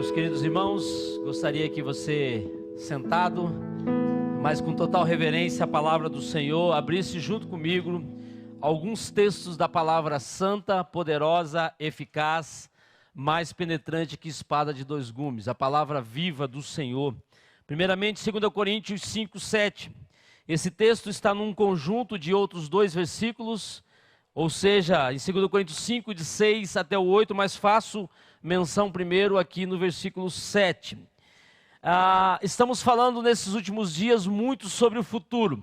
Meus queridos irmãos, gostaria que você, sentado, mas com total reverência à palavra do Senhor, abrisse junto comigo alguns textos da palavra santa, poderosa, eficaz, mais penetrante que espada de dois gumes, a palavra viva do Senhor. Primeiramente, 2 Coríntios 5, 7. Esse texto está num conjunto de outros dois versículos, ou seja, em 2 Coríntios 5, de 6 até o 8, mas faço menção primeiro aqui no versículo 7. Estamos falando nesses últimos dias muito sobre o futuro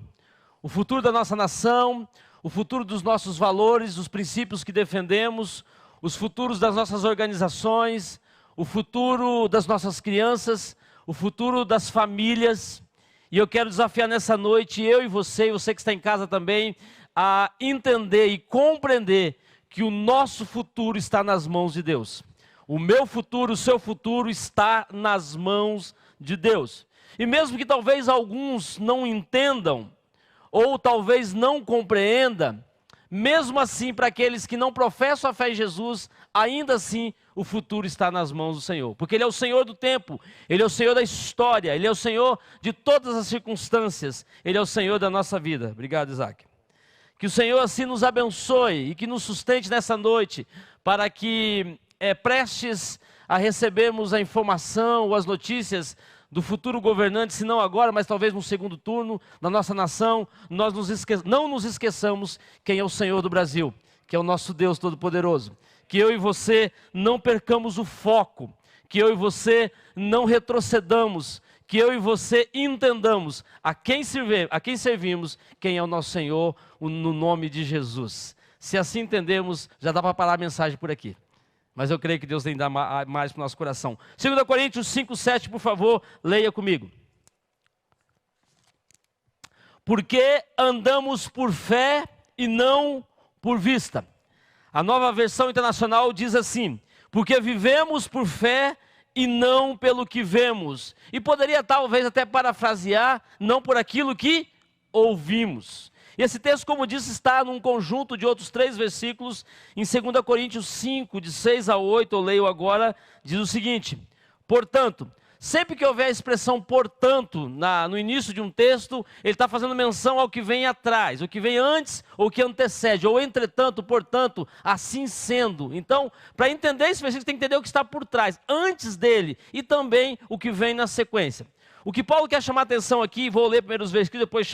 da nossa nação, o futuro dos nossos valores, os princípios que defendemos, os futuros das nossas organizações, o futuro das nossas crianças, o futuro das famílias. E eu quero desafiar nessa noite, eu e você que está em casa também, a entender e compreender que o nosso futuro está nas mãos de Deus. O meu futuro, o seu futuro está nas mãos de Deus. E mesmo que talvez alguns não entendam, ou talvez não compreendam, mesmo assim, para aqueles que não professam a fé em Jesus, ainda assim o futuro está nas mãos do Senhor. Porque Ele é o Senhor do tempo, Ele é o Senhor da história, Ele é o Senhor de todas as circunstâncias, Ele é o Senhor da nossa vida. Obrigado, Isaac. Que o Senhor assim nos abençoe e que nos sustente nessa noite, para que prestes a recebermos a informação ou as notícias do futuro governante, se não agora, mas talvez no segundo turno da nossa nação, nós não nos esqueçamos quem é o Senhor do Brasil, que é o nosso Deus Todo-Poderoso. Que eu e você não percamos o foco, que eu e você não retrocedamos, que eu e você entendamos a quem servimos, quem é o nosso Senhor, no nome de Jesus. Se assim entendemos, já dá para parar a mensagem por aqui. Mas eu creio que Deus tem que dar mais para o nosso coração. 2 Coríntios 5, 7, por favor, leia comigo. Porque andamos por fé e não por vista. A Nova Versão Internacional diz assim: porque vivemos por fé e não pelo que vemos. E poderia talvez até parafrasear, não por aquilo que ouvimos. E esse texto, como disse, está num conjunto de outros 3 versículos. Em 2 Coríntios 5, de 6 a 8, eu leio agora, diz o seguinte: portanto, sempre que houver a expressão portanto no início de um texto, ele está fazendo menção ao que vem atrás, o que vem antes ou que antecede, ou entretanto, portanto, assim sendo. Então, para entender esse versículo, tem que entender o que está por trás, antes dele, e também o que vem na sequência. O que Paulo quer chamar a atenção aqui, vou ler primeiro os versículos, depois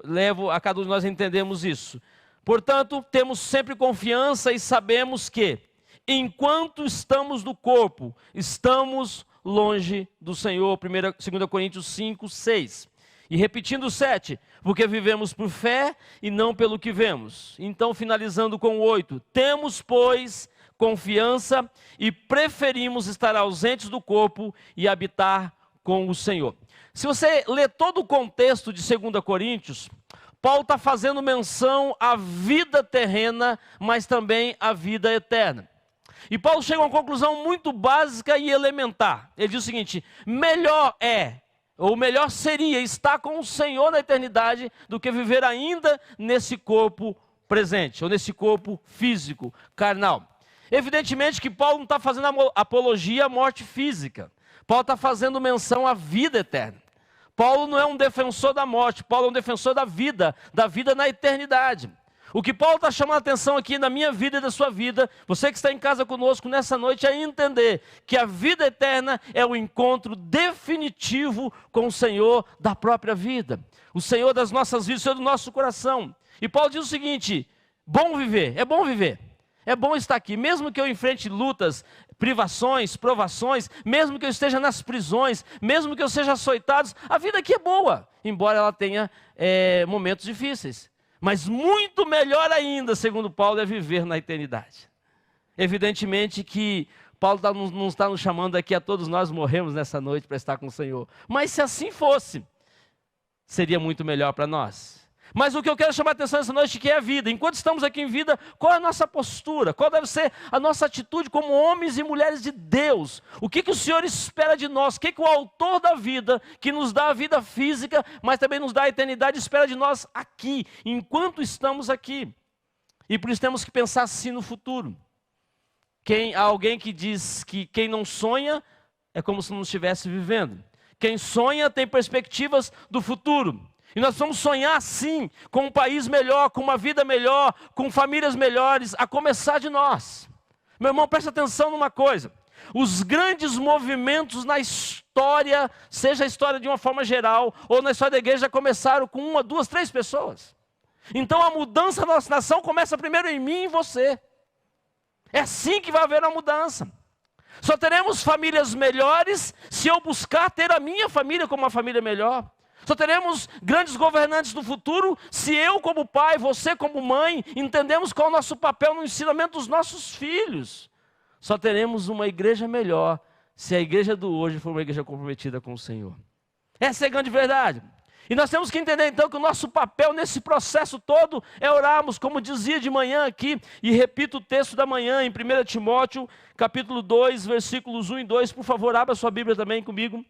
levo a cada um de nós a entendermos isso. Portanto, temos sempre confiança e sabemos que, enquanto estamos no corpo, estamos longe do Senhor. 2 Coríntios 5, 6. E repetindo 7, porque vivemos por fé e não pelo que vemos. Então, finalizando com 8, temos, pois, confiança e preferimos estar ausentes do corpo e habitar com o Senhor. Se você ler todo o contexto de 2 Coríntios, Paulo está fazendo menção à vida terrena, mas também à vida eterna. E Paulo chega a uma conclusão muito básica e elementar. Ele diz o seguinte: melhor seria estar com o Senhor na eternidade do que viver ainda nesse corpo presente, ou nesse corpo físico, carnal. Evidentemente que Paulo não está fazendo apologia à morte física. Paulo está fazendo menção à vida eterna. Paulo não é um defensor da morte, Paulo é um defensor da vida na eternidade. O que Paulo está chamando a atenção aqui na minha vida e da sua vida, você que está em casa conosco nessa noite, é entender que a vida eterna é o encontro definitivo com o Senhor da própria vida. O Senhor das nossas vidas, o Senhor do nosso coração. E Paulo diz o seguinte: bom viver, é bom viver. É bom estar aqui, mesmo que eu enfrente lutas, privações, provações, mesmo que eu esteja nas prisões, mesmo que eu seja açoitado, a vida aqui é boa, embora ela tenha momentos difíceis. Mas muito melhor ainda, segundo Paulo, é viver na eternidade. Evidentemente que Paulo não está nos chamando aqui a todos nós morremos nessa noite para estar com o Senhor. Mas se assim fosse, seria muito melhor para nós. Mas o que eu quero chamar a atenção essa noite que é a vida. Enquanto estamos aqui em vida, qual é a nossa postura? Qual deve ser a nossa atitude como homens e mulheres de Deus? O que o Senhor espera de nós? O que o autor da vida, que nos dá a vida física, mas também nos dá a eternidade, espera de nós aqui, enquanto estamos aqui? E por isso temos que pensar assim no futuro. Há alguém que diz que quem não sonha, é como se não estivesse vivendo. Quem sonha tem perspectivas do futuro. E nós vamos sonhar sim, com um país melhor, com uma vida melhor, com famílias melhores, a começar de nós. Meu irmão, presta atenção numa coisa. Os grandes movimentos na história, seja a história de uma forma geral, ou na história da igreja, já começaram com 1, 2, 3 pessoas. Então a mudança da nossa nação começa primeiro em mim e em você. É assim que vai haver a mudança. Só teremos famílias melhores se eu buscar ter a minha família como uma família melhor. Só teremos grandes governantes do futuro se eu como pai, você como mãe, entendemos qual é o nosso papel no ensinamento dos nossos filhos. Só teremos uma igreja melhor se a igreja do hoje for uma igreja comprometida com o Senhor. Essa é a grande verdade. E nós temos que entender então que o nosso papel nesse processo todo é orarmos, como dizia de manhã aqui, e repito o texto da manhã em 1 Timóteo, capítulo 2, versículos 1 e 2, por favor, abra sua Bíblia também comigo.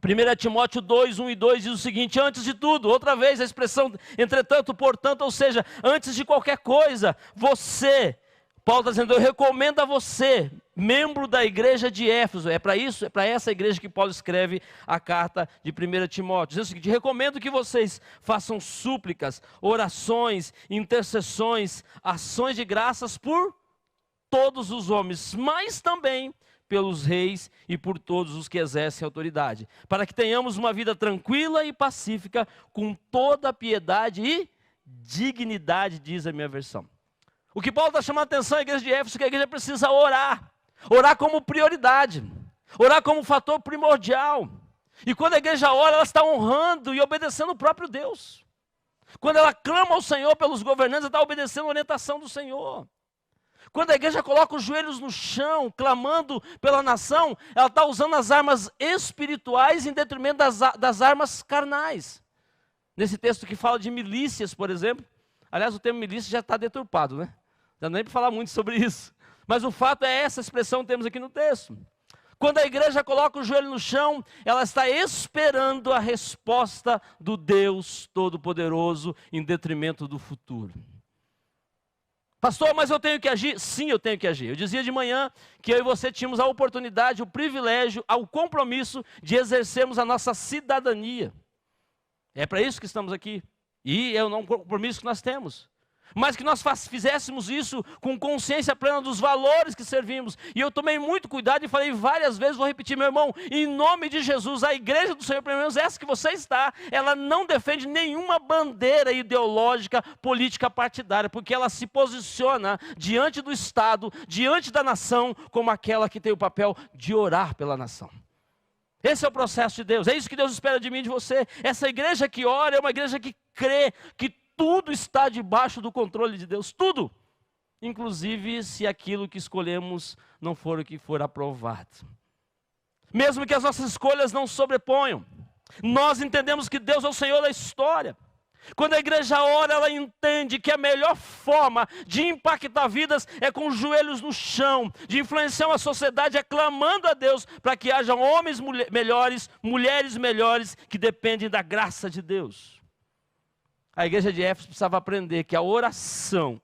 1 Timóteo 2, 1 e 2 diz o seguinte: antes de tudo, outra vez a expressão entretanto, portanto, ou seja, antes de qualquer coisa, você, Paulo está dizendo, eu recomendo a você, membro da igreja de Éfeso, é para essa igreja que Paulo escreve a carta de 1 Timóteo, diz o seguinte: recomendo que vocês façam súplicas, orações, intercessões, ações de graças por todos os homens, mas também pelos reis e por todos os que exercem autoridade, para que tenhamos uma vida tranquila e pacífica, com toda piedade e dignidade, diz a minha versão. O que Paulo está chamando a atenção à igreja de Éfeso é que a igreja precisa orar, orar como prioridade, orar como fator primordial. E quando a igreja ora, ela está honrando e obedecendo o próprio Deus. Quando ela clama ao Senhor pelos governantes, ela está obedecendo a orientação do Senhor. Quando a igreja coloca os joelhos no chão, clamando pela nação, ela está usando as armas espirituais em detrimento das armas carnais. Nesse texto que fala de milícias, por exemplo, aliás, o termo milícia já está deturpado, né? Já nem para falar muito sobre isso. Mas o fato é essa expressão que temos aqui no texto. Quando a igreja coloca o joelho no chão, ela está esperando a resposta do Deus Todo-Poderoso em detrimento do futuro. Pastor, mas eu tenho que agir? Sim, eu tenho que agir. Eu dizia de manhã que eu e você tínhamos a oportunidade, o privilégio, o compromisso de exercermos a nossa cidadania. É para isso que estamos aqui. E é um compromisso que nós temos. Mas que nós fizéssemos isso com consciência plena dos valores que servimos. E eu tomei muito cuidado e falei várias vezes, vou repetir, meu irmão, em nome de Jesus, a igreja do Senhor, pelo menos essa que você está, ela não defende nenhuma bandeira ideológica, política partidária, porque ela se posiciona diante do Estado, diante da nação, como aquela que tem o papel de orar pela nação. Esse é o processo de Deus, é isso que Deus espera de mim e de você. Essa igreja que ora é uma igreja que crê que tudo está debaixo do controle de Deus, tudo. Inclusive se aquilo que escolhemos não for o que for aprovado. Mesmo que as nossas escolhas não sobreponham, nós entendemos que Deus é o Senhor da história. Quando a igreja ora, ela entende que a melhor forma de impactar vidas é com os joelhos no chão, de influenciar uma sociedade é clamando a Deus para que hajam homens melhores, mulheres melhores, que dependem da graça de Deus. A igreja de Éfeso precisava aprender que a oração,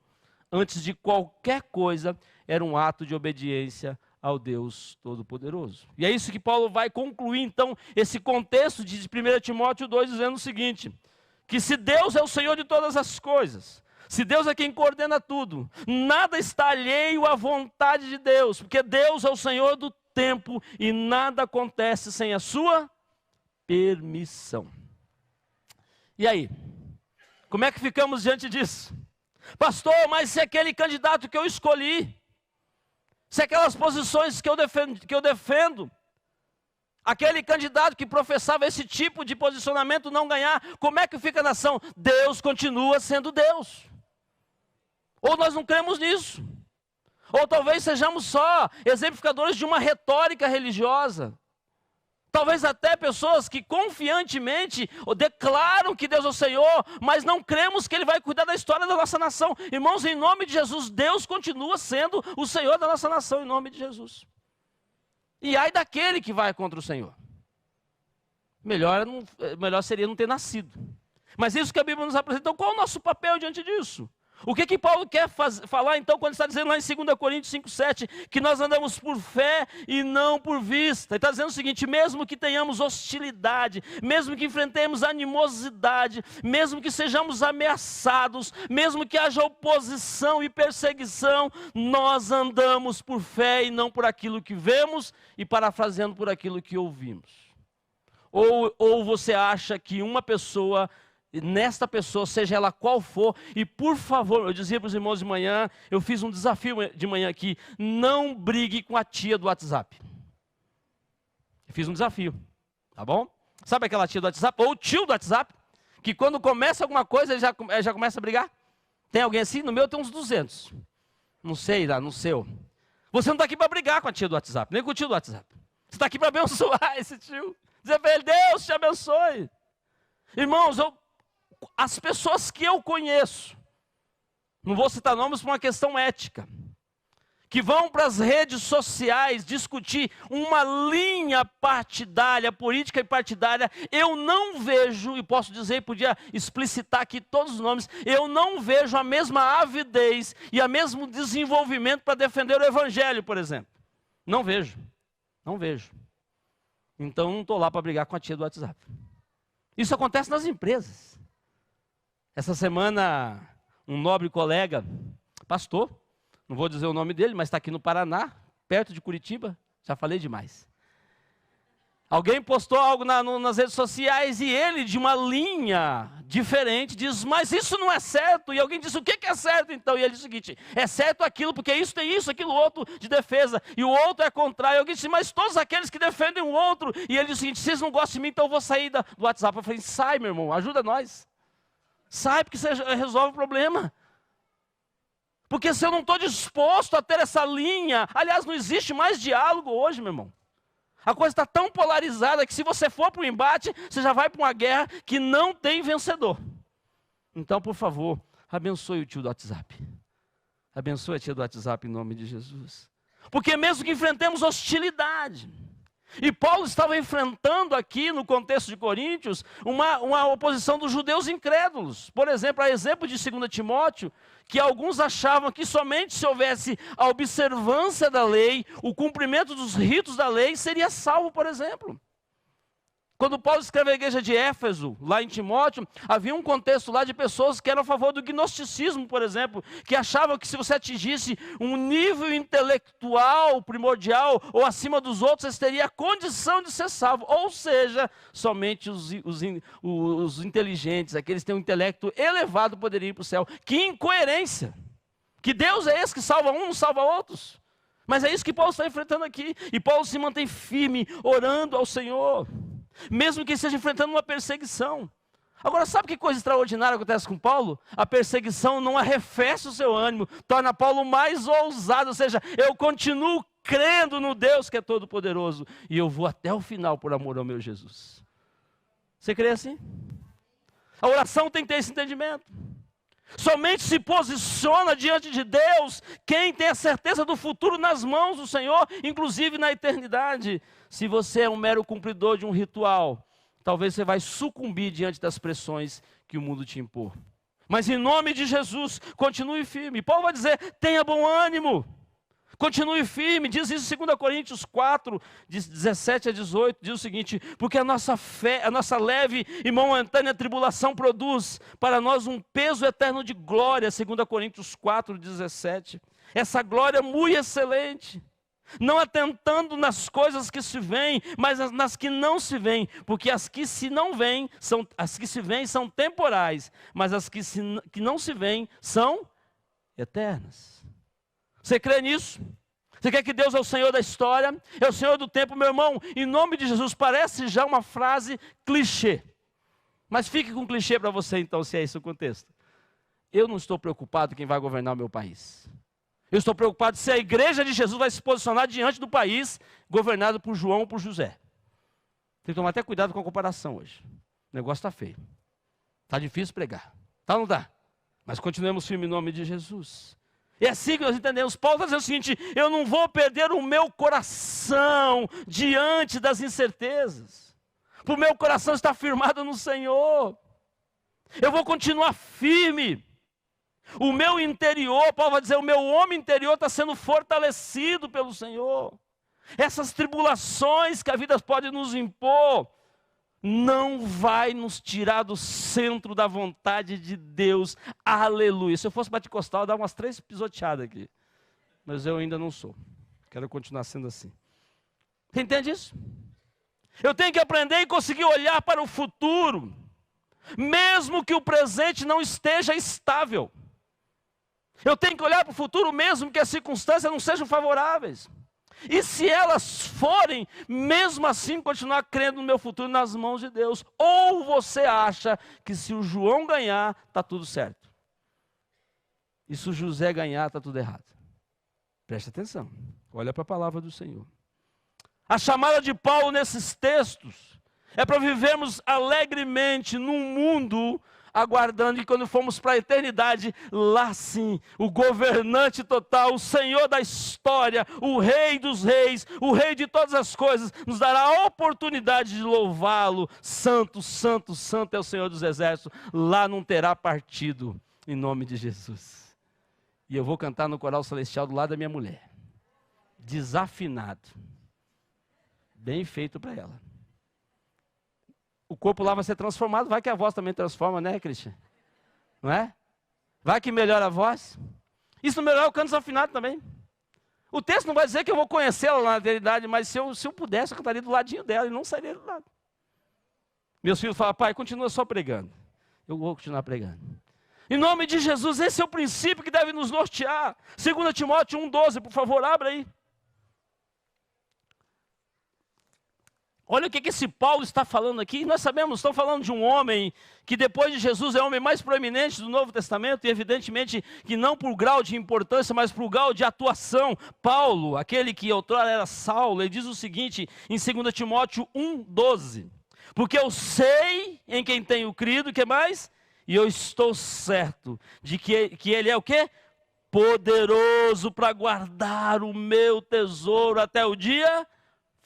antes de qualquer coisa, era um ato de obediência ao Deus Todo-Poderoso. E é isso que Paulo vai concluir, então, esse contexto de 1 Timóteo 2, dizendo o seguinte: que se Deus é o Senhor de todas as coisas, se Deus é quem coordena tudo, nada está alheio à vontade de Deus, porque Deus é o Senhor do tempo e nada acontece sem a sua permissão. E aí? Como é que ficamos diante disso? Pastor, mas se aquele candidato que eu escolhi, se aquelas posições que eu defendo, aquele candidato que professava esse tipo de posicionamento não ganhar, como é que fica a nação? Deus continua sendo Deus. Ou nós não cremos nisso. Ou talvez sejamos só exemplificadores de uma retórica religiosa. Talvez até pessoas que confiantemente declaram que Deus é o Senhor, mas não cremos que Ele vai cuidar da história da nossa nação. Irmãos, em nome de Jesus, Deus continua sendo o Senhor da nossa nação, em nome de Jesus. E ai daquele que vai contra o Senhor. Melhor seria não ter nascido. Mas isso que a Bíblia nos apresenta. Então qual é o nosso papel diante disso? O que Paulo quer falar então quando está dizendo lá em 2 Coríntios 5,7 que nós andamos por fé e não por vista? Ele está dizendo o seguinte: mesmo que tenhamos hostilidade, mesmo que enfrentemos animosidade, mesmo que sejamos ameaçados, mesmo que haja oposição e perseguição, nós andamos por fé e não por aquilo que vemos e, parafraseando, por aquilo que ouvimos. Ou você acha que uma pessoa, nesta pessoa, seja ela qual for, e por favor, eu dizia para os irmãos de manhã, eu fiz um desafio de manhã aqui: não brigue com a tia do WhatsApp. Eu fiz um desafio, tá bom? Sabe aquela tia do WhatsApp, ou o tio do WhatsApp, que quando começa alguma coisa, ele já começa a brigar? Tem alguém assim? No meu tem uns 200. Não sei lá, no seu. Você não está aqui para brigar com a tia do WhatsApp, nem com o tio do WhatsApp. Você está aqui para abençoar esse tio. Dizer para ele: Deus te abençoe. Irmãos, as pessoas que eu conheço, não vou citar nomes por uma questão ética, que vão para as redes sociais discutir uma linha partidária, política e partidária, eu não vejo, e posso dizer, podia explicitar aqui todos os nomes, eu não vejo a mesma avidez e o mesmo desenvolvimento para defender o evangelho, por exemplo. Não vejo. Então não estou lá para brigar com a tia do WhatsApp. Isso acontece nas empresas. Essa semana, um nobre colega, pastor, não vou dizer o nome dele, mas está aqui no Paraná, perto de Curitiba, já falei demais. Alguém postou algo nas redes sociais e ele, de uma linha diferente, diz: mas isso não é certo. E alguém disse: o que é certo então? E ele disse o seguinte: é certo aquilo, porque isso tem isso, aquilo outro de defesa. E o outro é contrário. E alguém disse: mas todos aqueles que defendem o outro. E ele disse o seguinte: vocês não gostam de mim, então eu vou sair do WhatsApp. Eu falei: sai, meu irmão, ajuda nós. Sai, porque você resolve o problema. Porque se eu não estou disposto a ter essa linha, aliás, não existe mais diálogo hoje, meu irmão. A coisa está tão polarizada que se você for para um embate, você já vai para uma guerra que não tem vencedor. Então, por favor, abençoe o tio do WhatsApp. Abençoe a tia do WhatsApp em nome de Jesus. Porque mesmo que enfrentemos hostilidade, e Paulo estava enfrentando aqui, no contexto de Coríntios, uma oposição dos judeus incrédulos. Por exemplo, a exemplo de 2 Timóteo, que alguns achavam que somente se houvesse a observância da lei, o cumprimento dos ritos da lei, seria salvo, por exemplo. Quando Paulo escreve a igreja de Éfeso, lá em Timóteo, havia um contexto lá de pessoas que eram a favor do gnosticismo, por exemplo, que achavam que se você atingisse um nível intelectual primordial ou acima dos outros, você teria a condição de ser salvo. Ou seja, somente os inteligentes, aqueles que têm um intelecto elevado, poderiam ir para o céu. Que incoerência! Que Deus é esse que salva um, não salva outros? Mas é isso que Paulo está enfrentando aqui. E Paulo se mantém firme, orando ao Senhor, mesmo que esteja enfrentando uma perseguição. Agora, sabe que coisa extraordinária acontece com Paulo? A perseguição não arrefece o seu ânimo, torna Paulo mais ousado, ou seja, eu continuo crendo no Deus que é todo-poderoso, e eu vou até o final por amor ao meu Jesus. Você crê assim? A oração tem que ter esse entendimento. Somente se posiciona diante de Deus quem tem a certeza do futuro nas mãos do Senhor, inclusive na eternidade. Se você é um mero cumpridor de um ritual, talvez você vai sucumbir diante das pressões que o mundo te impor. Mas em nome de Jesus, continue firme. Paulo vai dizer: tenha bom ânimo, continue firme. Diz isso em 2 Coríntios 4, 17 a 18, diz o seguinte: porque a nossa fé, a nossa leve e momentânea tribulação produz para nós um peso eterno de glória, 2 Coríntios 4, 17. Essa glória é muito excelente, não atentando nas coisas que se veem, mas nas que não se veem, porque as que se veem são temporais, mas as que não se veem são eternas. Você crê nisso? Você quer que Deus é o Senhor da história, é o Senhor do tempo, meu irmão? Em nome de Jesus, parece já uma frase clichê, mas fique com clichê para você então, se é esse o contexto. Eu não estou preocupado quem vai governar o meu país. Eu estou preocupado se a igreja de Jesus vai se posicionar diante do país governado por João ou por José. Tem que tomar até cuidado com a comparação hoje. O negócio está feio. Está difícil pregar. Tá ou não dá? Mas continuemos firmes em nome de Jesus. É assim que nós entendemos. Paulo está dizendo o seguinte: eu não vou perder o meu coração diante das incertezas. O meu coração está firmado no Senhor. Eu vou continuar firme. O meu interior, Paulo vai dizer, o meu homem interior está sendo fortalecido pelo Senhor. Essas tribulações que a vida pode nos impor, não vai nos tirar do centro da vontade de Deus. Aleluia. Se eu fosse baticostal, eu dava umas 3 pisoteadas aqui. Mas eu ainda não sou. Quero continuar sendo assim. Você entende isso? Eu tenho que aprender e conseguir olhar para o futuro, mesmo que o presente não esteja estável. Eu tenho que olhar para o futuro mesmo que as circunstâncias não sejam favoráveis. E se elas forem, mesmo assim continuar crendo no meu futuro nas mãos de Deus. Ou você acha que se o João ganhar, está tudo certo. E se o José ganhar, está tudo errado. Preste atenção. Olha para a palavra do Senhor. A chamada de Paulo nesses textos é para vivermos alegremente num mundo aguardando que quando formos para a eternidade, lá sim, o governante total, o Senhor da história, o Rei dos reis, o Rei de todas as coisas, nos dará a oportunidade de louvá-lo. Santo, santo, santo é o Senhor dos exércitos. Lá não terá partido, em nome de Jesus. E eu vou cantar no coral celestial do lado da minha mulher. Desafinado. Bem feito para ela. O corpo lá vai ser transformado, vai que a voz também transforma, né, Cristian? Não é? Vai que melhora a voz. Isso não melhora o canto desafinado também. O texto não vai dizer que eu vou conhecê-la na eternidade, mas se eu pudesse, eu cantaria do ladinho dela e não sairia do lado. Meus filhos falam, pai, continua só pregando. Eu vou continuar pregando. Em nome de Jesus, esse é o princípio que deve nos nortear. 2 Timóteo 1,12, por favor, abra aí. Olha o que esse Paulo está falando aqui. Nós sabemos, estão falando de um homem que depois de Jesus é o homem mais proeminente do Novo Testamento, e evidentemente que não por grau de importância, mas por grau de atuação. Paulo, aquele que outrora era Saulo, ele diz o seguinte em 2 Timóteo 1,12. Porque eu sei em quem tenho crido, o que mais? E eu estou certo de que ele é o quê? Poderoso para guardar o meu tesouro até o dia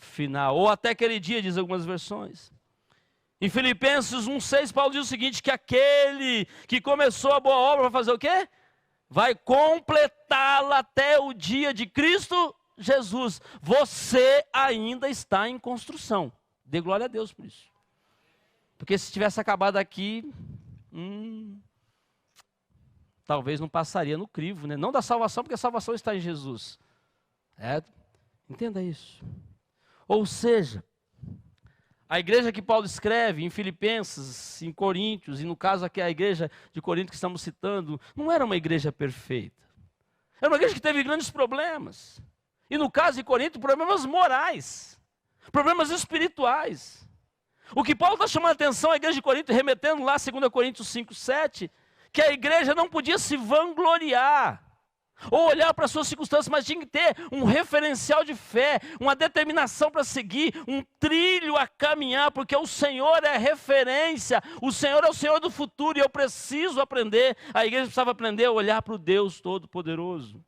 final, ou até aquele dia, diz algumas versões. Em Filipenses 1,6, Paulo diz o seguinte, que aquele que começou a boa obra vai fazer o quê? Vai completá-la até o dia de Cristo Jesus. Você ainda está em construção. Dê glória a Deus por isso. Porque se tivesse acabado aqui, talvez não passaria no crivo, né? Não da salvação, porque a salvação está em Jesus. Entenda isso. Ou seja, a igreja que Paulo escreve em Filipenses, em Coríntios, e no caso aqui a igreja de Corinto que estamos citando, não era uma igreja perfeita. Era uma igreja que teve grandes problemas. E no caso de Corinto, problemas morais, problemas espirituais. O que Paulo está chamando a atenção à igreja de Corinto, remetendo lá a 2 Coríntios 5,7, que a igreja não podia se vangloriar, ou olhar para as suas circunstâncias, mas tinha que ter um referencial de fé, uma determinação para seguir, um trilho a caminhar, porque o Senhor é referência, o Senhor é o Senhor do futuro, e eu preciso aprender, a igreja precisava aprender a olhar para o Deus Todo-Poderoso.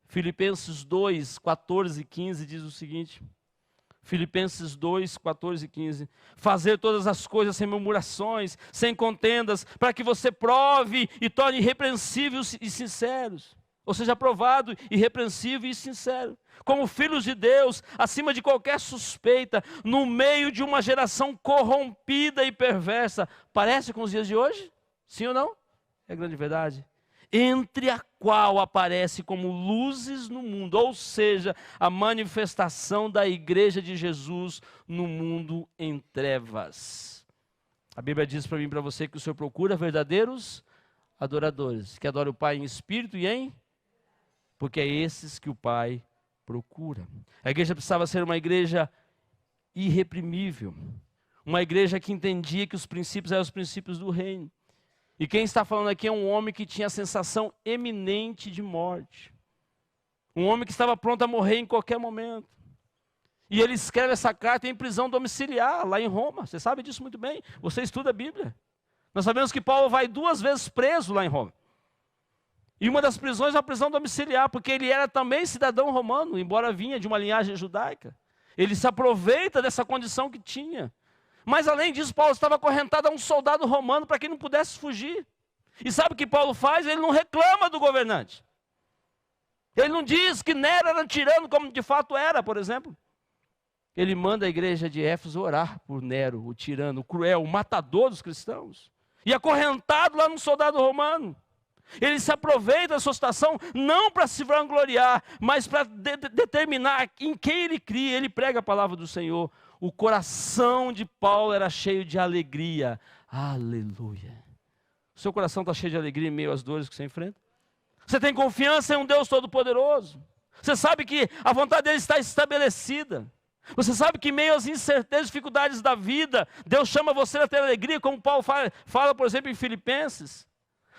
Filipenses 2, 14 e 15 diz o seguinte, Filipenses 2, 14 e 15, fazer todas as coisas sem murmurações, sem contendas, para que você prove e torne irrepreensíveis e sinceros. Ou seja, aprovado, irrepreensível e sincero. Como filhos de Deus, acima de qualquer suspeita, no meio de uma geração corrompida e perversa. Parece com os dias de hoje? Sim ou não? É grande verdade. Entre a qual aparece como luzes no mundo, ou seja, a manifestação da igreja de Jesus no mundo em trevas. A Bíblia diz para mim e para você que o Senhor procura verdadeiros adoradores, que adoram o Pai em espírito e em... porque é esses que o Pai procura. A igreja precisava ser uma igreja irreprimível, uma igreja que entendia que os princípios eram os princípios do reino. E quem está falando aqui é um homem que tinha a sensação eminente de morte. Um homem que estava pronto a morrer em qualquer momento. E ele escreve essa carta em prisão domiciliar, lá em Roma. Você sabe disso muito bem. Você estuda a Bíblia. Nós sabemos que Paulo vai 2 vezes preso lá em Roma. E uma das prisões é a prisão domiciliar, porque ele era também cidadão romano, embora vinha de uma linhagem judaica. Ele se aproveita dessa condição que tinha. Mas além disso, Paulo estava acorrentado a um soldado romano para que não pudesse fugir. E sabe o que Paulo faz? Ele não reclama do governante. Ele não diz que Nero era um tirano, como de fato era, por exemplo. Ele manda a igreja de Éfeso orar por Nero, o tirano, o cruel, o matador dos cristãos. E acorrentado lá no soldado romano. Ele se aproveita da sua situação, não para se vangloriar, mas para determinar em quem ele cria. Ele prega a palavra do Senhor. O coração de Paulo era cheio de alegria. Aleluia. O seu coração está cheio de alegria em meio às dores que você enfrenta? Você tem confiança em um Deus Todo-Poderoso? Você sabe que a vontade dele está estabelecida? Você sabe que em meio às incertezas e dificuldades da vida, Deus chama você a ter alegria, como Paulo fala, por exemplo, em Filipenses.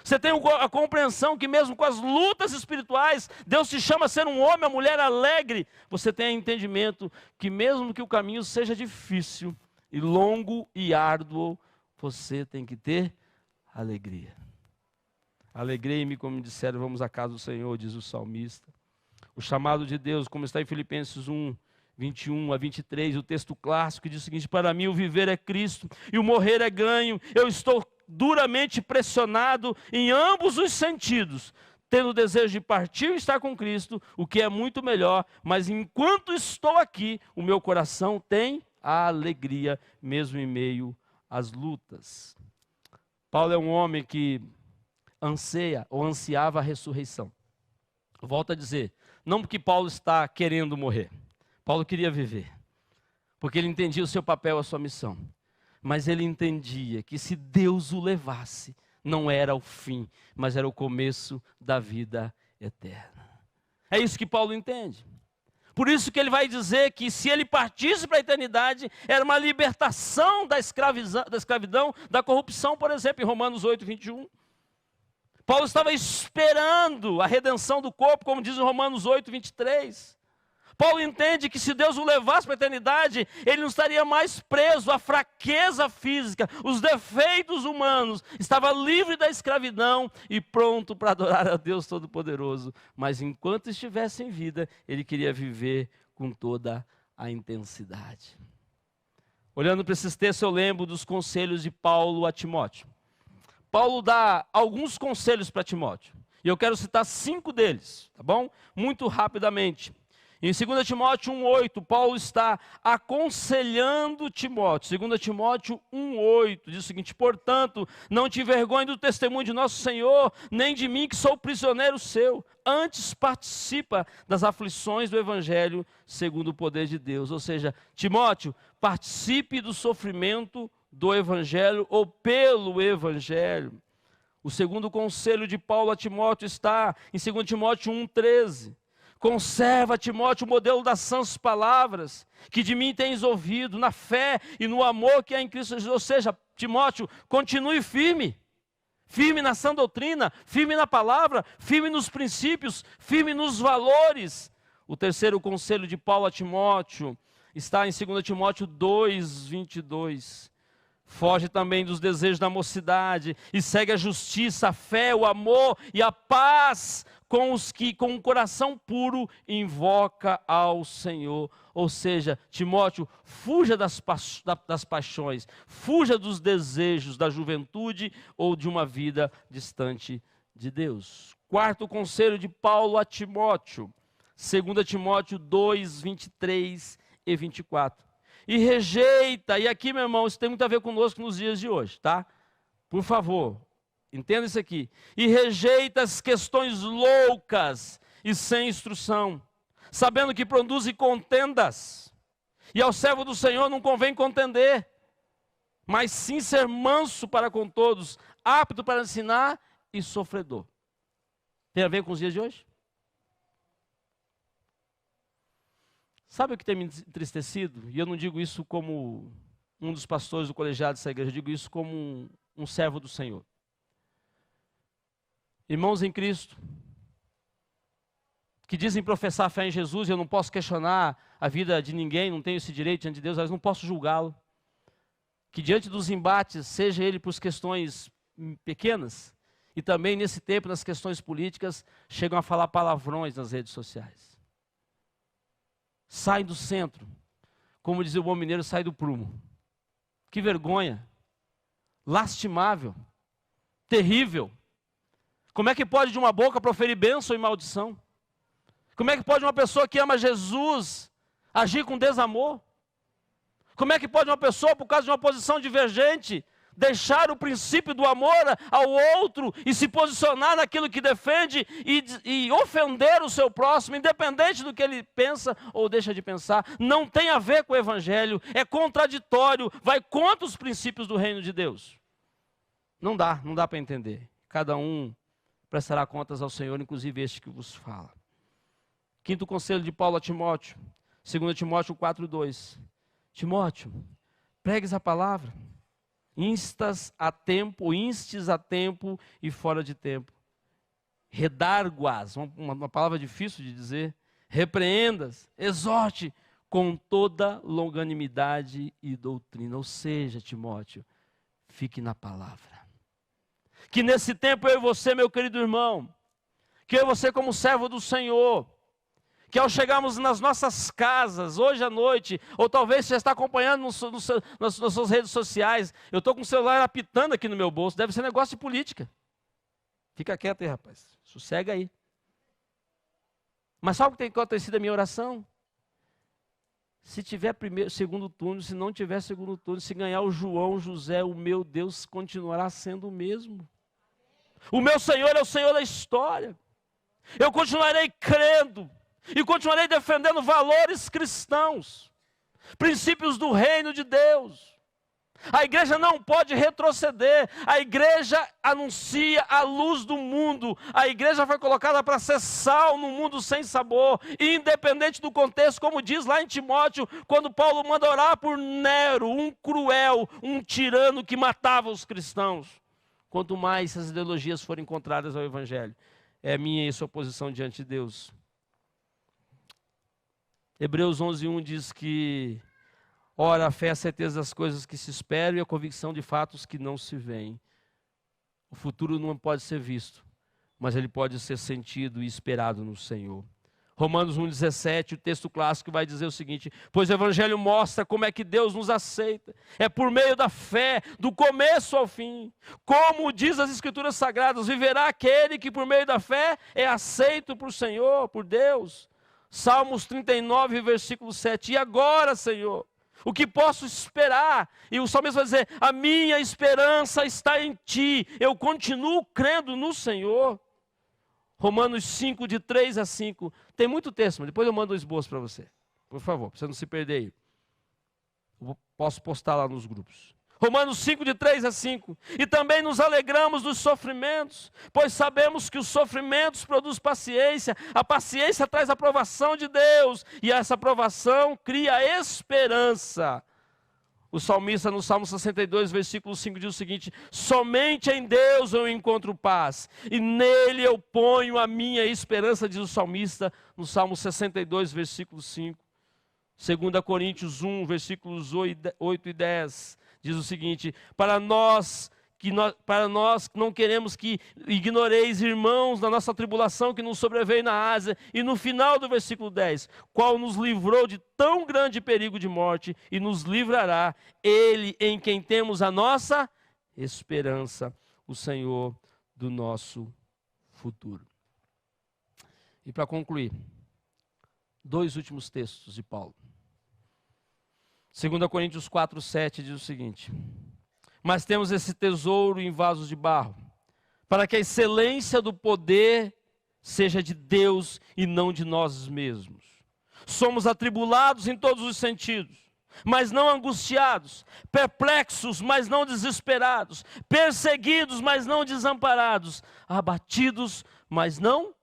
Você tem a compreensão que mesmo com as lutas espirituais, Deus te chama a ser um homem, uma mulher alegre. Você tem entendimento que mesmo que o caminho seja difícil, e longo e árduo, você tem que ter alegria. Alegrei-me, como disseram, vamos à casa do Senhor, diz o salmista. O chamado de Deus, como está em Filipenses 1, 21 a 23, o texto clássico diz o seguinte: para mim o viver é Cristo e o morrer é ganho. Eu estou duramente pressionado em ambos os sentidos, tendo o desejo de partir e estar com Cristo, o que é muito melhor, mas enquanto estou aqui, o meu coração tem a alegria, mesmo em meio às lutas. Paulo é um homem que anseia ou ansiava a ressurreição. Volto a dizer, não porque Paulo está querendo morrer. Paulo queria viver, porque ele entendia o seu papel, a sua missão. Mas ele entendia que se Deus o levasse, não era o fim, mas era o começo da vida eterna. É isso que Paulo entende. Por isso que ele vai dizer que se ele partisse para a eternidade, era uma libertação da escravidão, da corrupção, por exemplo, em Romanos 8, 21. Paulo estava esperando a redenção do corpo, como diz em Romanos 8, 23. Paulo entende que se Deus o levasse para a eternidade, ele não estaria mais preso à fraqueza física, os defeitos humanos, estava livre da escravidão e pronto para adorar a Deus Todo-Poderoso. Mas enquanto estivesse em vida, ele queria viver com toda a intensidade. Olhando para esses textos, eu lembro dos conselhos de Paulo a Timóteo. Paulo dá alguns conselhos para Timóteo, e eu quero citar 5 deles, tá bom? Muito rapidamente. Em 2 Timóteo 1,8, Paulo está aconselhando Timóteo. 2 Timóteo 1,8 diz o seguinte: portanto, não te envergonhe do testemunho de nosso Senhor, nem de mim que sou prisioneiro seu. Antes participa das aflições do Evangelho segundo o poder de Deus. Ou seja, Timóteo, participe do sofrimento do Evangelho ou pelo Evangelho. O segundo conselho de Paulo a Timóteo está em 2 Timóteo 1,13. Conserva, Timóteo, o modelo das sãs palavras, que de mim tens ouvido, na fé e no amor que há em Cristo Jesus. Ou seja, Timóteo, continue firme. Firme na sã doutrina, firme na palavra, firme nos princípios, firme nos valores. O terceiro conselho de Paulo a Timóteo está em 2 Timóteo 2, 22. Foge também dos desejos da mocidade e segue a justiça, a fé, o amor e a paz com os que com um coração puro invoca ao Senhor. Ou seja, Timóteo, fuja das paixões, fuja dos desejos da juventude ou de uma vida distante de Deus. Quarto conselho de Paulo a Timóteo, 2 Timóteo 2, 23 e 24. E rejeita, e aqui, meu irmão, isso tem muito a ver conosco nos dias de hoje, tá? Por favor, entenda isso aqui. E rejeita as questões loucas e sem instrução, sabendo que produzem contendas. E ao servo do Senhor não convém contender, mas sim ser manso para com todos, apto para ensinar e sofredor. Tem a ver com os dias de hoje? Sabe o que tem me entristecido? E eu não digo isso como um dos pastores do colegiado dessa igreja, eu digo isso como um servo do Senhor. Irmãos em Cristo, que dizem professar fé em Jesus, e eu não posso questionar a vida de ninguém, não tenho esse direito diante de Deus, mas não posso julgá-lo. Que diante dos embates, seja ele por questões pequenas, e também nesse tempo, nas questões políticas, chegam a falar palavrões nas redes sociais. Sai do centro, como dizia o bom mineiro, sai do prumo. Que vergonha, lastimável, terrível. Como é que pode de uma boca proferir bênção e maldição? Como é que pode uma pessoa que ama Jesus agir com desamor? Como é que pode uma pessoa, por causa de uma posição divergente, deixar o princípio do amor ao outro e se posicionar naquilo que defende e ofender o seu próximo, independente do que ele pensa ou deixa de pensar? Não tem a ver com o Evangelho, é contraditório, vai contra os princípios do reino de Deus. Não dá para entender. Cada um prestará contas ao Senhor, inclusive este que vos fala. Quinto conselho de Paulo a Timóteo, 2 Timóteo 4:2. Timóteo, pregues a palavra, instes a tempo e fora de tempo. Redarguas, uma palavra difícil de dizer. Repreendas, exorte com toda longanimidade e doutrina. Ou seja, Timóteo, fique na palavra. Que nesse tempo eu e você, meu querido irmão, que eu e você como servo do Senhor, que ao chegarmos nas nossas casas, hoje à noite, ou talvez você já está acompanhando nas suas redes sociais, eu estou com o celular apitando aqui no meu bolso, deve ser negócio de política. Fica quieto aí, rapaz, sossega aí. Mas sabe o que tem acontecido a minha oração? Se tiver segundo turno, se não tiver segundo turno, se ganhar o João, o José, o meu Deus continuará sendo o mesmo. O meu Senhor é o Senhor da história. Eu continuarei crendo e continuarei defendendo valores cristãos, princípios do reino de Deus. A igreja não pode retroceder. A igreja anuncia a luz do mundo. A igreja foi colocada para ser sal no mundo sem sabor, independente do contexto, como diz lá em Timóteo, quando Paulo manda orar por Nero, um cruel, um tirano que matava os cristãos. Quanto mais essas ideologias forem contrárias ao Evangelho, é minha e sua posição diante de Deus. Hebreus 11:1 diz que, ora, a fé é a certeza das coisas que se esperam e a convicção de fatos que não se veem. O futuro não pode ser visto, mas ele pode ser sentido e esperado no Senhor. Romanos 1,17, o texto clássico vai dizer o seguinte: pois o Evangelho mostra como é que Deus nos aceita. É por meio da fé, do começo ao fim. Como diz as Escrituras Sagradas, viverá aquele que por meio da fé é aceito por Senhor, por Deus. Salmos 39, versículo 7. E agora, Senhor, o que posso esperar? E o salmista vai dizer: a minha esperança está em Ti. Eu continuo crendo no Senhor. Romanos 5, de 3 a 5. Tem muito texto, mas depois eu mando um esboço para você. Por favor, para você não se perder aí. Eu posso postar lá nos grupos. Romanos 5, de 3 a 5. E também nos alegramos dos sofrimentos, pois sabemos que os sofrimentos produzem paciência. A paciência traz a aprovação de Deus. E essa aprovação cria esperança. O salmista no Salmo 62, versículo 5 diz o seguinte: somente em Deus eu encontro paz, e nele eu ponho a minha esperança, diz o salmista no Salmo 62, versículo 5. 2 Coríntios 1, versículos 8 e 10, diz o seguinte: para nós que não queremos que ignoreis, irmãos, da nossa tribulação que nos sobreveio na Ásia. E no final do versículo 10, qual nos livrou de tão grande perigo de morte e nos livrará, Ele em quem temos a nossa esperança, o Senhor do nosso futuro. E para concluir, dois últimos textos de Paulo. 2 Coríntios 4, 7 diz o seguinte: mas temos esse tesouro em vasos de barro, para que a excelência do poder seja de Deus e não de nós mesmos. Somos atribulados em todos os sentidos, mas não angustiados, perplexos, mas não desesperados, perseguidos, mas não desamparados, abatidos, mas não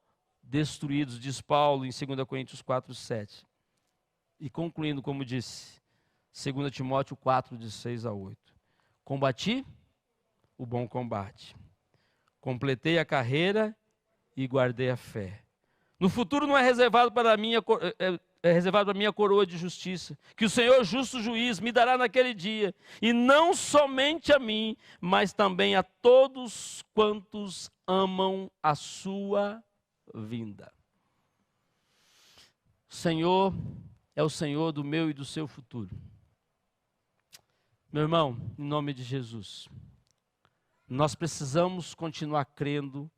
destruídos, diz Paulo em 2 Coríntios 4, 7. E concluindo, como disse, 2 Timóteo 4, de 6 a 8. Combati o bom combate, completei a carreira e guardei a fé. No futuro não é reservado para mim a minha coroa de justiça, que o Senhor justo juiz me dará naquele dia, e não somente a mim, mas também a todos quantos amam a sua vinda. O Senhor é o Senhor do meu e do seu futuro. Meu irmão, em nome de Jesus, nós precisamos continuar crendo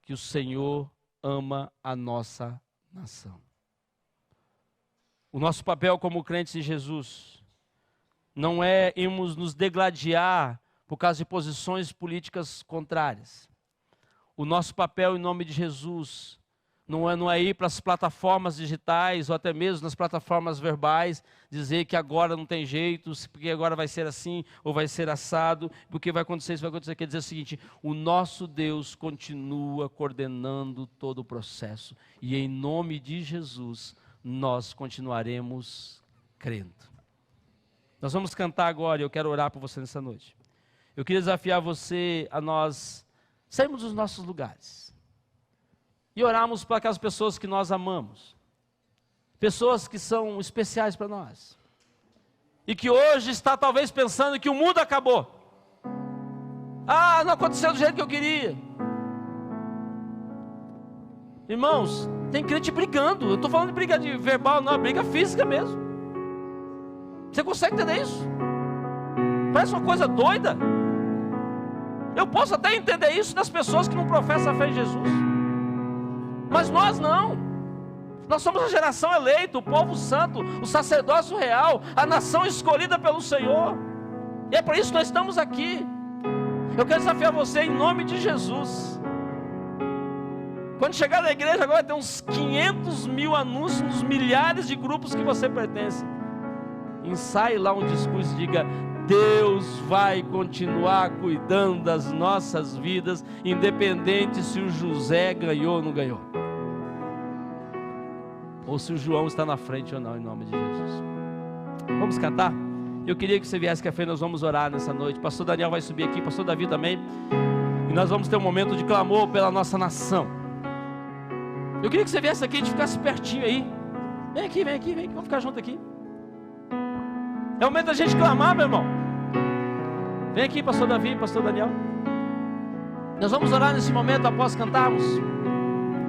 que o Senhor ama a nossa nação. O nosso papel como crentes em Jesus não é irmos nos degladiar por causa de posições políticas contrárias. O nosso papel em nome de Jesus não é ir para as plataformas digitais ou até mesmo nas plataformas verbais, dizer que agora não tem jeito, porque agora vai ser assim ou vai ser assado, porque vai acontecer isso, vai acontecer. Quer dizer o seguinte, o nosso Deus continua coordenando todo o processo e em nome de Jesus nós continuaremos crendo. Nós vamos cantar agora e eu quero orar por você nessa noite. Eu queria desafiar você a nós sairmos dos nossos lugares e orarmos para aquelas pessoas que nós amamos, pessoas que são especiais para nós, e que hoje está talvez pensando que o mundo acabou. Ah, não aconteceu do jeito que eu queria. Irmãos, tem crente brigando, eu estou falando de briga de verbal, não, briga física mesmo. Você consegue entender isso? Parece uma coisa doida. Eu posso até entender isso das pessoas que não professam a fé em Jesus, mas nós não. Nós somos a geração eleita, o povo santo, o sacerdócio real, a nação escolhida pelo Senhor, e é por isso que nós estamos aqui. Eu quero desafiar você em nome de Jesus. Quando chegar na igreja agora tem uns 500 mil anúncios nos milhares de grupos que você pertence. Ensaie lá um discurso e diga: Deus vai continuar cuidando das nossas vidas, independente se o José ganhou ou não ganhou, ou se o João está na frente ou não, em nome de Jesus. Vamos cantar? Eu queria que você viesse que a fé, nós vamos orar nessa noite. Pastor Daniel vai subir aqui, pastor Davi também, e nós vamos ter um momento de clamor pela nossa nação. Eu queria que você viesse aqui e ficasse pertinho aí. Vem aqui, vamos ficar junto aqui. É o momento da gente clamar, meu irmão. Vem aqui, pastor Davi, pastor Daniel. Nós vamos orar nesse momento após cantarmos,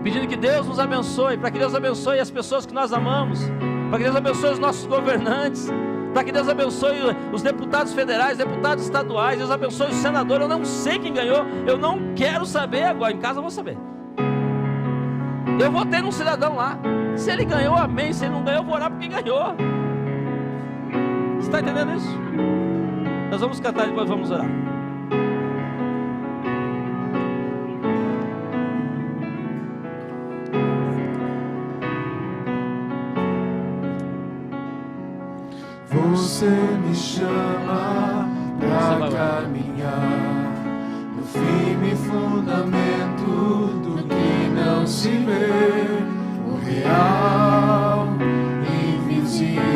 pedindo que Deus nos abençoe, para que Deus abençoe as pessoas que nós amamos, para que Deus abençoe os nossos governantes, para que Deus abençoe os deputados federais, deputados estaduais, Deus abençoe os senadores. Eu não sei quem ganhou, eu não quero saber agora, em casa eu vou saber. Eu votei num cidadão lá, se ele ganhou, amém, se ele não ganhou, eu vou orar por quem ganhou. Você está entendendo isso? Nós vamos cantar e depois vamos orar. Você me chama pra caminhar no firme fundamento do que não se vê, o real, invisível,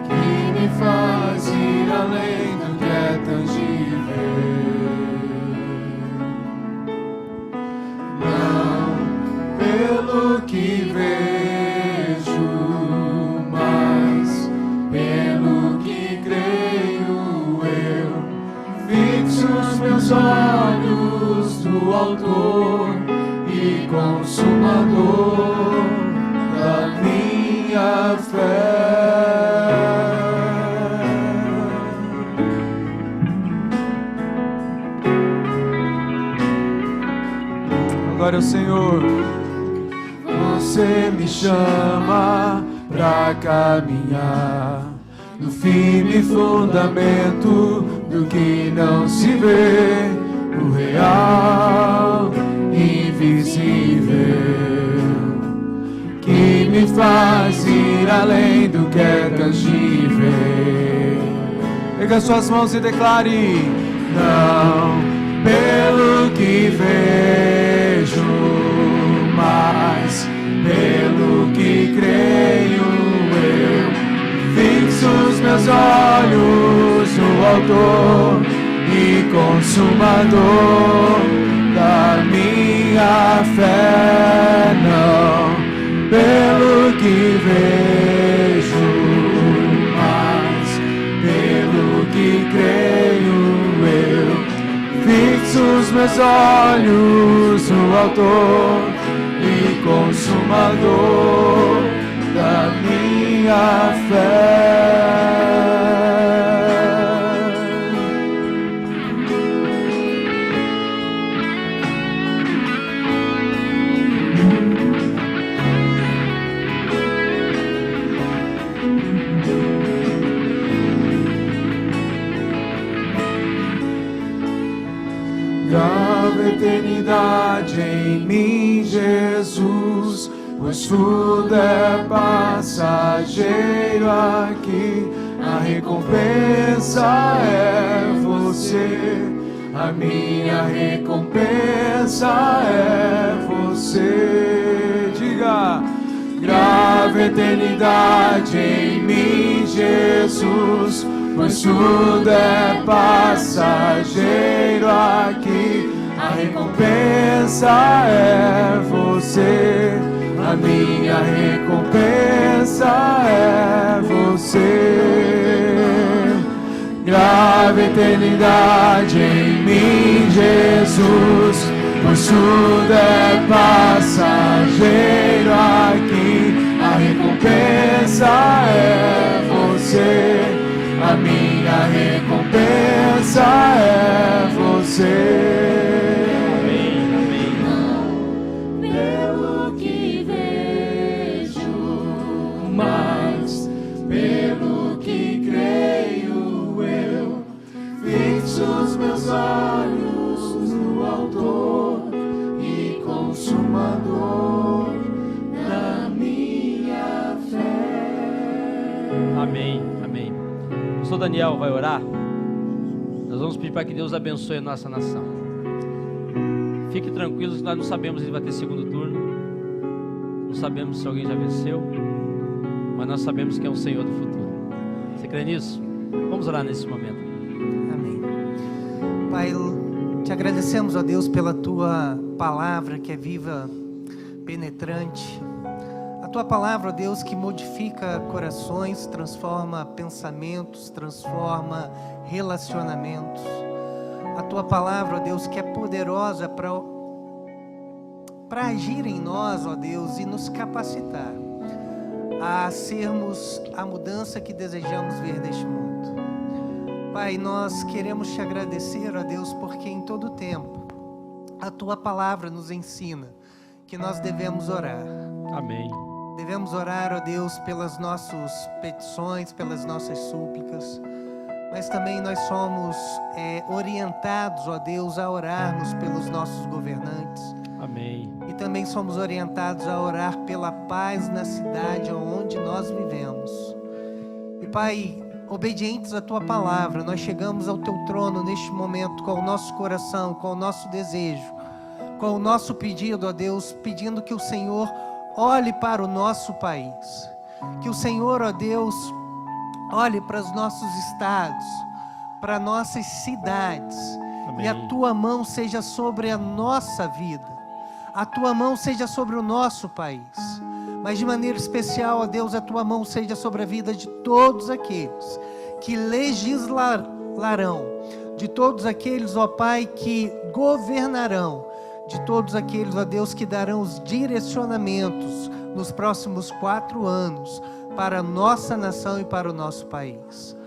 que me faz ir além do que é tangível. Não pelo que vejo, mas pelo que creio eu. Fixo os meus olhos do Autor e Consumador da minha fé. Agora é o Senhor. Você me chama pra caminhar no firme fundamento do que não se vê, o real, invisível, que me faz ir além do que é tangível. Pega suas mãos e declare: não pelo que vejo, mas pelo que creio eu. Fixo os meus olhos no Autor e Consumador da minha fé. Não pelo que vejo, mas pelo que creio eu. Fixo os meus olhos no Autor e Consumador da minha fé. Grava a eternidade em mim, Jesus, pois tudo é passageiro aqui. A recompensa é você, a minha recompensa é você. Diga: grava a eternidade em mim, Jesus, pois tudo é passageiro aqui. A recompensa é você, a minha recompensa é você. Grava a eternidade em mim, Jesus, pois tudo é passageiro aqui. A recompensa é você, a minha recompensa é você. Pelo que vejo, mas pelo que creio eu, fixo os meus olhos no Autor e Consumador da minha fé. Amém, amém. O pastor Daniel vai orar. Nós vamos pedir para que Deus abençoe a nossa nação. Fique tranquilos, nós não sabemos se vai ter segundo turno, não sabemos se alguém já venceu, mas nós sabemos que é o Senhor do futuro. Você crê nisso? Vamos orar nesse momento. Amém. Pai, te agradecemos, ó Deus, pela Tua palavra que é viva, penetrante. A Tua palavra, ó Deus, que modifica corações, transforma pensamentos, transforma relacionamentos. A Tua palavra, ó Deus, que é poderosa para agir em nós, ó Deus, e nos capacitar a sermos a mudança que desejamos ver neste mundo. Pai, nós queremos Te agradecer, ó Deus, porque em todo tempo a Tua palavra nos ensina que nós devemos orar. Amém. Devemos orar, ó Deus, pelas nossas petições, pelas nossas súplicas, mas também nós somos orientados, ó Deus, a orarmos pelos nossos governantes. Amém. E também somos orientados a orar pela paz na cidade onde nós vivemos. E Pai, obedientes à Tua palavra, nós chegamos ao Teu trono neste momento com o nosso coração, com o nosso desejo, com o nosso pedido, ó Deus, pedindo que o Senhor olhe para o nosso país, que o Senhor, ó Deus, olhe para os nossos estados, para nossas cidades. Amém. E a Tua mão seja sobre a nossa vida, a Tua mão seja sobre o nosso país, mas de maneira especial, ó Deus, a Tua mão seja sobre a vida de todos aqueles que legislarão, de todos aqueles, ó Pai, que governarão, de todos aqueles, ó Deus, que darão os direcionamentos nos próximos 4 anos para a nossa nação e para o nosso país.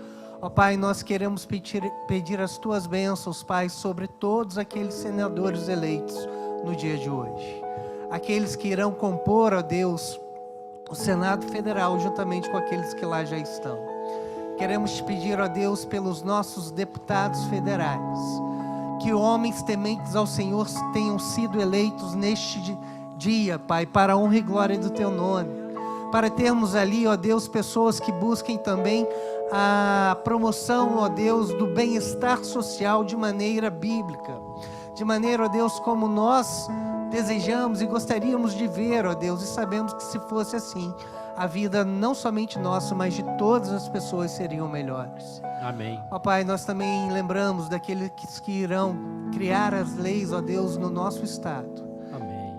Ó Pai, nós queremos pedir as Tuas bênçãos, Pai, sobre todos aqueles senadores eleitos no dia de hoje. Aqueles que irão compor, ó Deus, o Senado Federal, juntamente com aqueles que lá já estão. Queremos Te pedir, ó Deus, pelos nossos deputados federais, que homens tementes ao Senhor tenham sido eleitos neste dia, Pai, para a honra e glória do Teu nome, para termos ali, ó Deus, pessoas que busquem também a promoção, ó Deus, do bem-estar social de maneira bíblica, de maneira, ó Deus, como nós desejamos e gostaríamos de ver, ó Deus, e sabemos que se fosse assim, a vida não somente nossa, mas de todas as pessoas seriam melhores. Amém. Ó Pai, nós também lembramos daqueles que irão criar as leis, ó Deus, no nosso estado. Amém.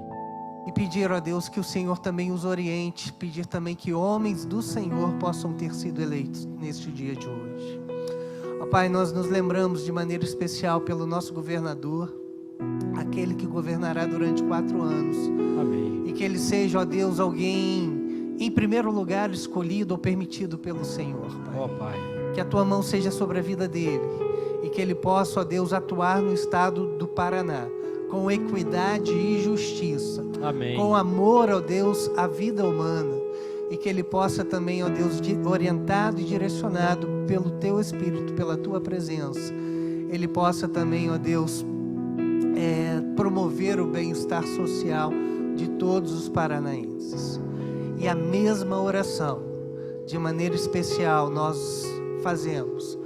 E pedir, ó Deus, que o Senhor também os oriente, pedir também que homens do Senhor possam ter sido eleitos neste dia de hoje. Ó Pai, nós nos lembramos de maneira especial pelo nosso governador, aquele que governará durante 4 anos. Amém. E que ele seja, ó Deus, alguém em primeiro lugar escolhido ou permitido pelo Senhor, Pai. Ó Pai. Que a Tua mão seja sobre a vida dele e que ele possa, ó Deus, atuar no estado do Paraná com equidade e justiça. Amém. Com amor, ó Deus, à vida humana. e que ele possa também, ó Deus, orientado e direcionado pelo Teu Espírito, pela Tua presença, ele possa também, ó Deus, promover o bem-estar social de todos os paranaenses. E a mesma oração, de maneira especial, nós fazemos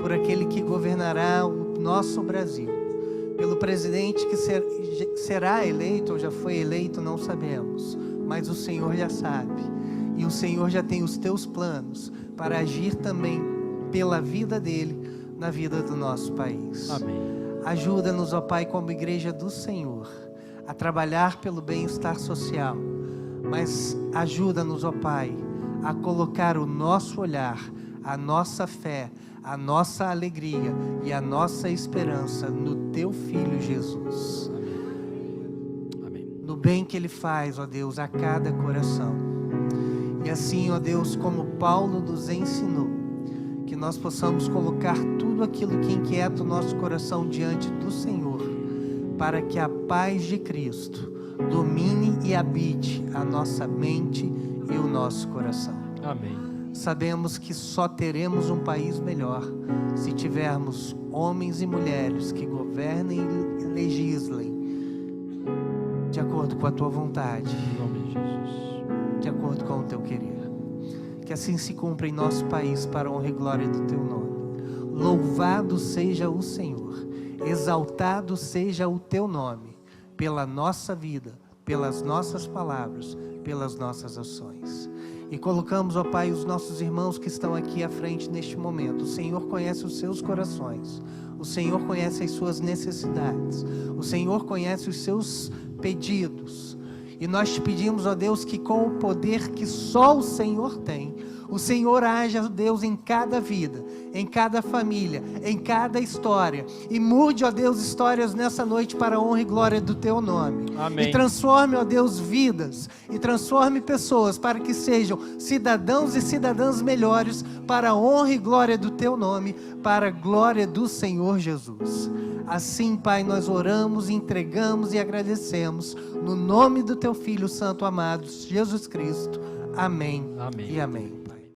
por aquele que governará o nosso Brasil, pelo presidente que será eleito ou já foi eleito, não sabemos, mas o Senhor já sabe, e o Senhor já tem os Teus planos para agir também pela vida dele, na vida do nosso país. Amém. Ajuda-nos, ó Pai, como igreja do Senhor, a trabalhar pelo bem-estar social, mas ajuda-nos, ó Pai, a colocar o nosso olhar, a nossa fé, a nossa alegria e a nossa esperança no Teu Filho Jesus. Amém. No bem que Ele faz, ó Deus, a cada coração. E assim, ó Deus, como Paulo nos ensinou, que nós possamos colocar tudo aquilo que inquieta o nosso coração diante do Senhor, para que a paz de Cristo domine e habite a nossa mente e o nosso coração. Amém. Sabemos que só teremos um país melhor se tivermos homens e mulheres que governem e legislem de acordo com a Tua vontade, Em nome de Jesus. de acordo com o Teu querer. Que assim se cumpra em nosso país, para a honra e glória do Teu nome. Louvado seja o Senhor, exaltado seja o Teu nome, pela nossa vida, pelas nossas palavras, pelas nossas ações. E colocamos, ó Pai, os nossos irmãos que estão aqui à frente neste momento. O Senhor conhece os seus corações, o Senhor conhece as suas necessidades, o Senhor conhece os seus pedidos. E nós te pedimos, ó Deus, que com o poder que só o Senhor tem, o Senhor haja, ó Deus, em cada vida, em cada família, em cada história. E mude, ó Deus, histórias nessa noite para a honra e glória do Teu nome. Amém. E transforme, ó Deus, vidas. E transforme pessoas para que sejam cidadãos e cidadãs melhores para a honra e glória do Teu nome, para a glória do Senhor Jesus. Assim, Pai, nós oramos, entregamos e agradecemos no nome do Teu Filho Santo amado, Jesus Cristo. Amém. Amém. E amém.